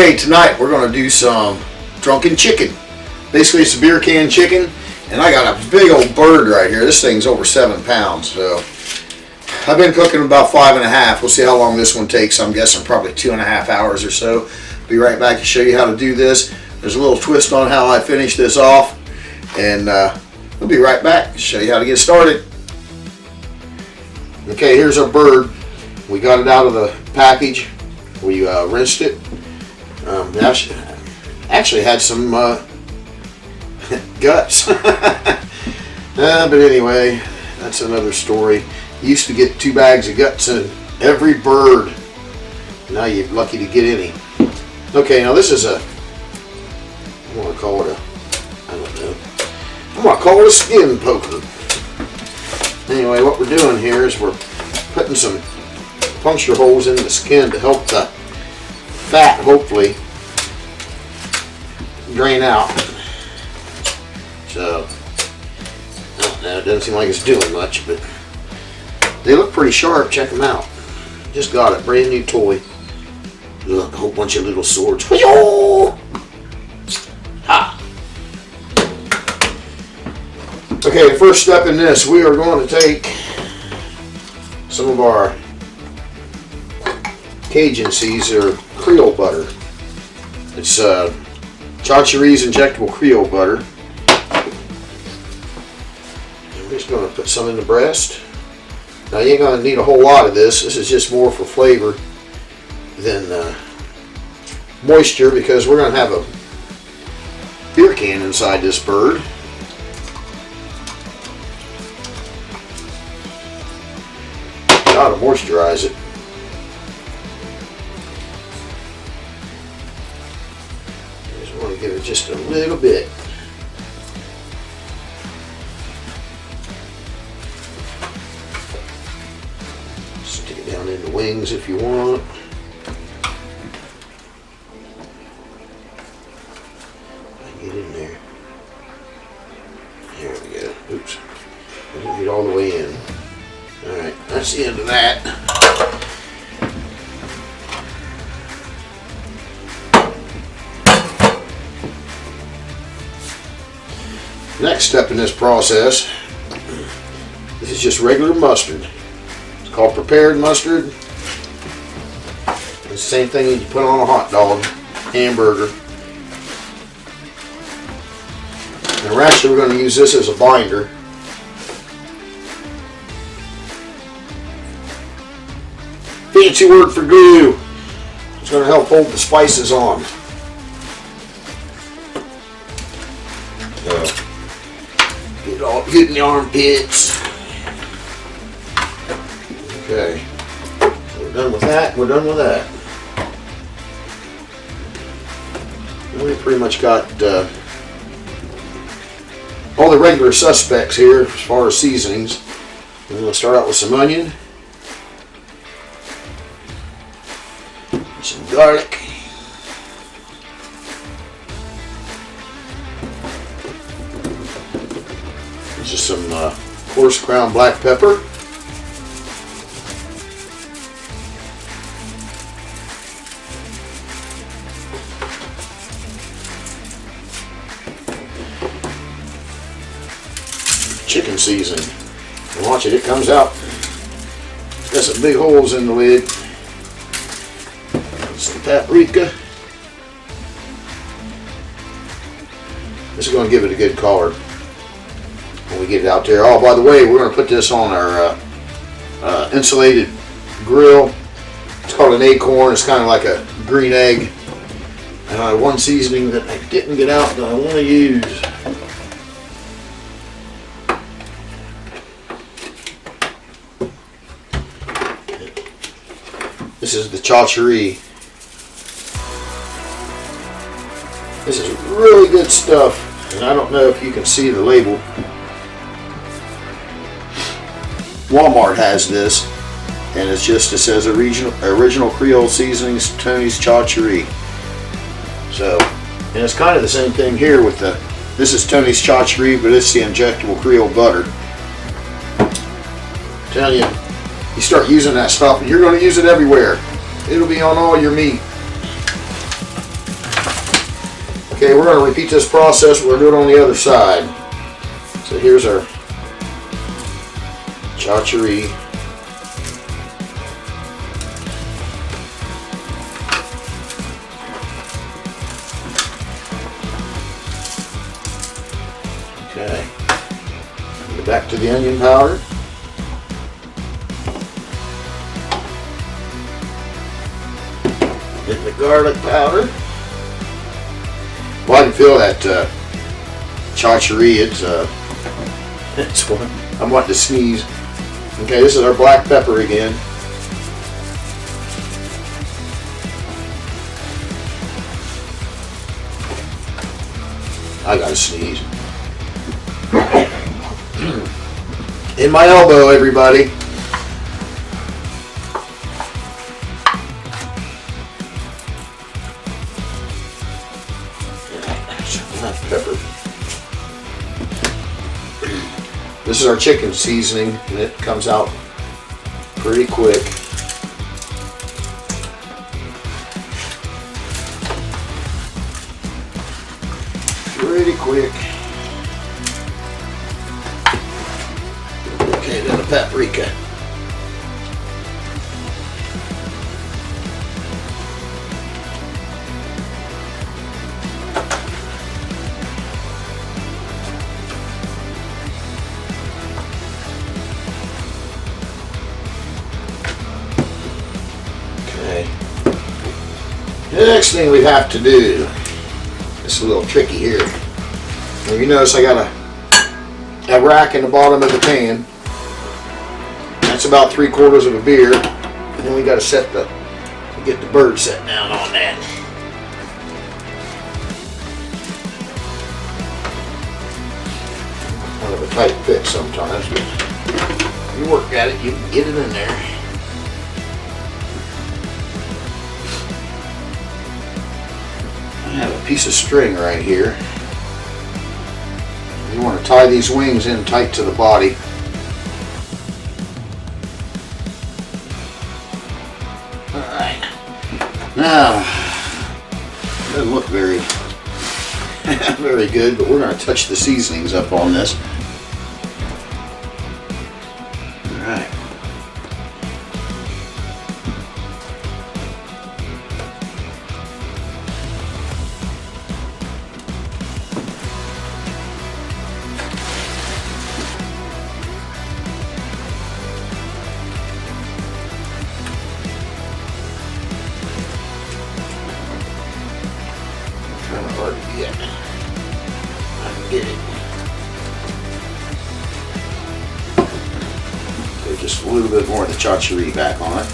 Okay, tonight we're going to do some drunken chicken. Basically, it's a beer can chicken, and I got a big old bird right here. This thing's over 7 pounds, so I've been cooking about 5.5. We'll see how long this one takes. I'm guessing probably 2.5 hours or so. Be right back to show you how to do this. There's a little twist on how I finish this off, and we'll be right back to show you how to get started. Okay, here's our bird. We got it out of the package. We rinsed it. Actually had some guts. But anyway, that's another story. Used to get 2 bags of guts in every bird. Now you're lucky to get any. Okay, now this is a, I want to call it a, I don't know. I'm going to call it a skin poker. Anyway, what we're doing here is we're putting some puncture holes in the skin to help the fat, hopefully, drain out. So, I don't know, it doesn't seem like it's doing much, but they look pretty sharp. Check them out. Just got a brand new toy. Look, a whole bunch of little swords. Ha! Okay, the first step in this, we are going to take some of our Cajun seeds, or Creole butter. It's Chargriller injectable Creole butter. I'm just going to put some in the breast. Now you ain't going to need a whole lot of this. This is just more for flavor than moisture, because we're going to have a beer can inside this bird. Got to moisturize it. Just want to give it just a little bit. Stick it down in the wings if you want. Get in there. There we go. Oops. I didn't get all the way in. Alright, that's the end of that. Next step in this process, this is just regular mustard. It's called prepared mustard. It's the same thing you put on a hot dog, hamburger. And we're actually going to use this as a binder. Fancy word for glue. It's going to help hold the spices on. Get it all good in the armpits. Okay. So we're done with that. We're done with that. And we pretty much got all the regular suspects here as far as seasonings. I'm going to start out with some onion, some garlic, just some coarse ground black pepper, chicken seasoning. And watch it, it comes out. It's got some big holes in the lid. Some paprika. This is going to give it a good color when we get it out there. Oh, by the way, we're going to put this on our insulated grill. It's called an Akorn. It's kind of like a green egg. One seasoning that I didn't get out that I want to use. This is the Chargriller. This is really good stuff, and I don't know if you can see the label. Walmart has this, and it says original Creole seasonings, Tony's Chargriller. So, and it's kind of the same thing here with the. This is Tony's Chargriller, but it's the injectable Creole butter. I'm telling you. You start using that stuff, and you're going to use it everywhere. It'll be on all your meat. Okay, we're going to repeat this process. We're doing it on the other side. So here's our charcuterie. Okay. Go back to the onion powder. Get the garlic powder. Well, I can feel that charcuterie. It's one. I'm wanting to sneeze. Okay, this is our black pepper again. I gotta sneeze. In my elbow, everybody. Black pepper. This is our chicken seasoning, and it comes out pretty quick. Pretty quick. Okay, then the paprika. The next thing we have to do, it's a little tricky here. Now you notice I got a rack in the bottom of the pan. That's about 3/4 of a beer. And then we got to get the bird set down on that. Kind of a tight fit sometimes, but you work at it, you can get it in there. I have a piece of string right here. You want to tie these wings in tight to the body. Alright. Now, it doesn't look very, very good, but we're going to touch the seasonings up on this. Alright. Kind of hard to get. I can get it. Okay, just a little bit more of the charcuterie back on it.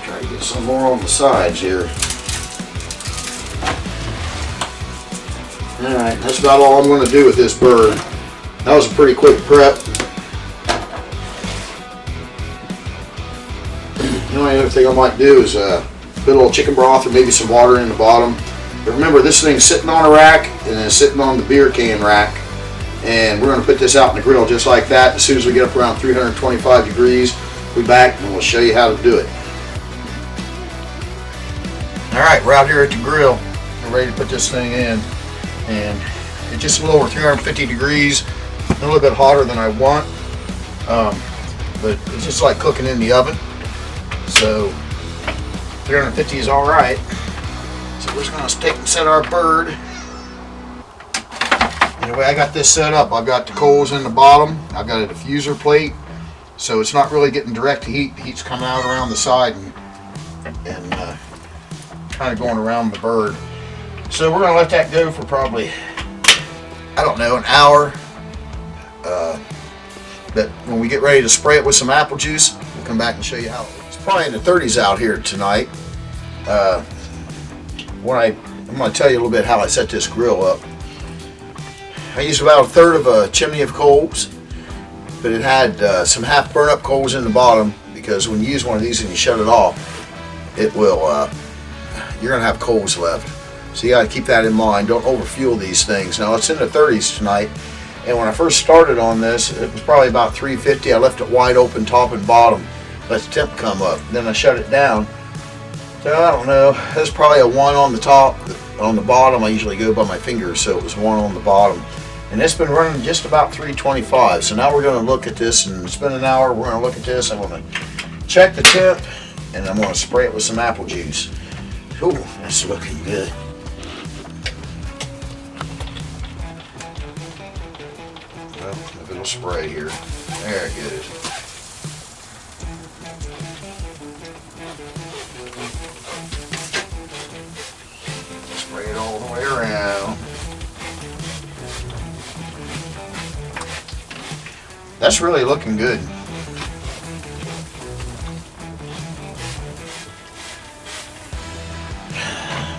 Try to get some more on the sides here. Alright, that's about all I'm going to do with this bird. That was a pretty quick prep. The only other thing I might do is put a little chicken broth or maybe some water in the bottom. But remember, this thing's sitting on a rack and then sitting on the beer can rack. And we're going to put this out in the grill just like that. As soon as we get up around 325 degrees, we'll be back and we'll show you how to do it. Alright, we're out here at the grill. We're ready to put this thing in. And it's just a little over 350 degrees, a little bit hotter than I want, but it's just like cooking in the oven. So 350 is all right. So we're just going to take and set our bird. Anyway, I got this set up. I've got the coals in the bottom. I've got a diffuser plate, so it's not really getting direct heat. The heat's coming out around the side and kind of going around the bird. So we're going to let that go for probably, I don't know, an hour. But when we get ready to spray it with some apple juice, we'll come back and show you how. It's probably in the 30s out here tonight. I'm going to tell you a little bit how I set this grill up. I used about 1/3 of a chimney of coals, but it had some half burnt up coals in the bottom, because when you use one of these and you shut it off, it will, you're going to have coals left. So you got to keep that in mind. Don't overfuel these things. Now it's in the 30s tonight, And when I first started on this, it was probably about 350. I left it wide open, top and bottom, let the temp come up. Then I shut it down. So I don't know, there's probably a 1 on the top. On the bottom, I usually go by my fingers, so it was 1 on the bottom. And it's been running just about 325. So now we're going to look at this and spend an hour. We're going to look at this. I'm going to check the temp, and I'm going to spray it with some apple juice. Ooh, that's looking good. Well, if it'll spray here. There it goes. Spray it all the way around. That's really looking good.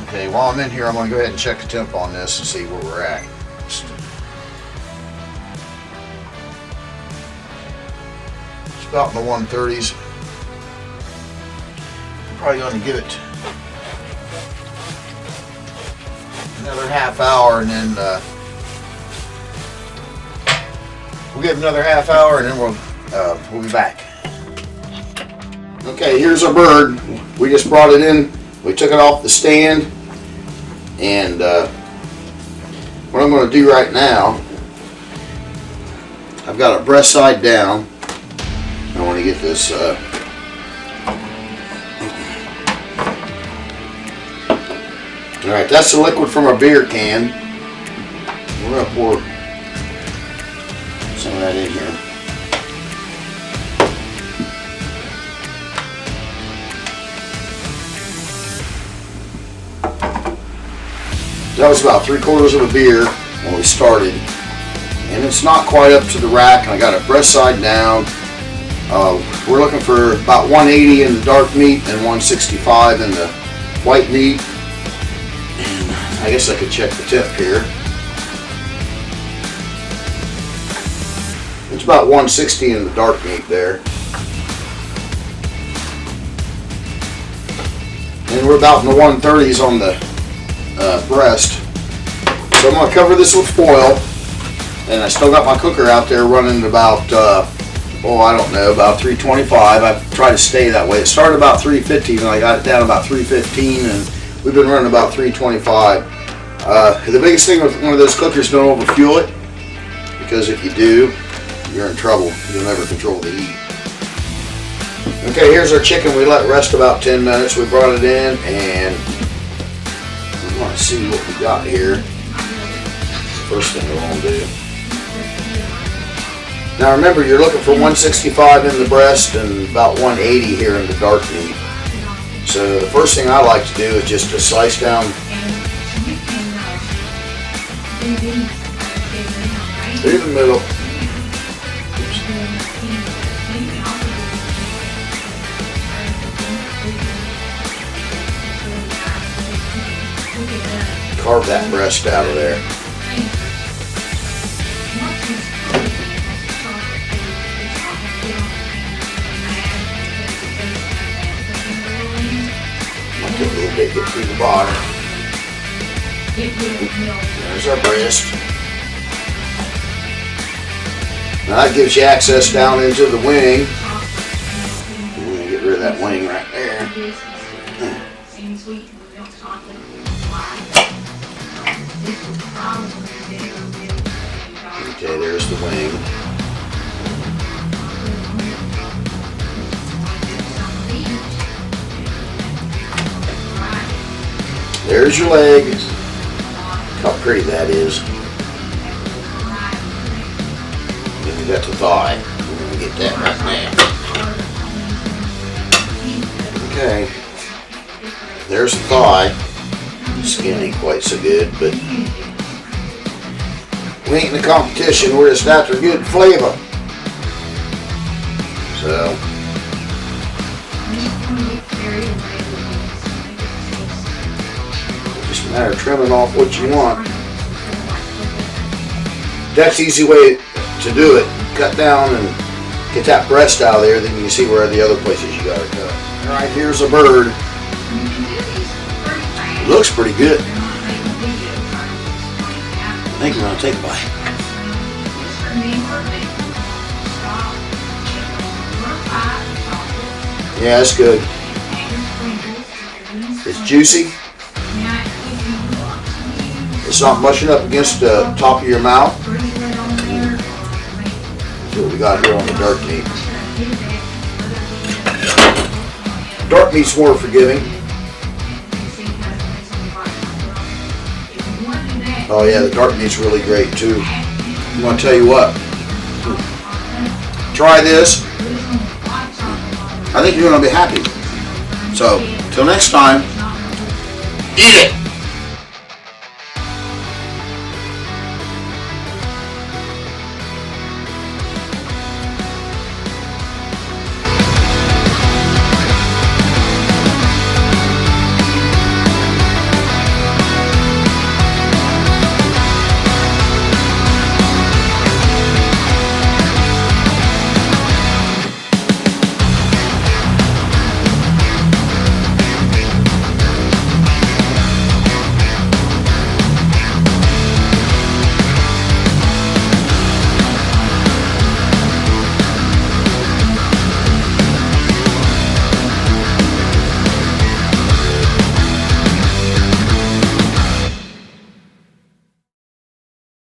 Okay, while I'm in here, I'm going to go ahead and check the temp on this and see where we're at. It's about in the 130s. I'm probably going to give it another half hour, and then we'll give it another half hour, and then we'll be back. Okay, here's our bird. We just brought it in. We took it off the stand, and what I'm going to do right now, I've got it breast side down. I want to get this alright, that's the liquid from our beer can. We're going to pour some of that in here. That was about 3/4 of a beer when we started, and it's not quite up to the rack. And I got it breast side down. We're looking for about 180 in the dark meat and 165 in the white meat. And I guess I could check the temp here. It's about 160 in the dark meat there. And we're about in the 130s on the breast. So I'm going to cover this with foil, and I still got my cooker out there running about I don't know, about 325. I've tried to stay that way. It started about 350 and I got it down about 315, and we've been running about 325. The biggest thing with one of those cookers, don't overfuel it, because if you do, you're in trouble. You'll never control the heat. Okay, here's our chicken. We let it rest about 10 minutes. We brought it in, and we want to see what we got here. First thing we want to do. Now remember, you're looking for 165 in the breast and about 180 here in the dark meat. So the first thing I like to do is just to slice down through the middle. Carve that breast out of there. I'll get a little bit, get through the bottom. There's our breast. Now that gives you access down into the wing. I'm going to get rid of that wing right there. Okay, there's the wing. There's your leg. How pretty that is. Then we got the thigh. We're going to get that right now. Okay. There's the thigh. The skin ain't quite so good, but we ain't in the competition. We're just after good flavor. So just a matter of trimming off what you want. That's the easy way to do it. Cut down and get that breast out of there, then you can see where the other places you got to cut. Alright, here's a bird. Looks pretty good. I think I'm going to take a bite. Yeah, that's good. It's juicy. It's not mushing up against the top of your mouth. That's what we got here on the dark meat. Dark meat's more forgiving. Oh yeah, the dark meat's really great too. I'm gonna tell you what. Try this. I think you're gonna be happy. So, till next time, eat it!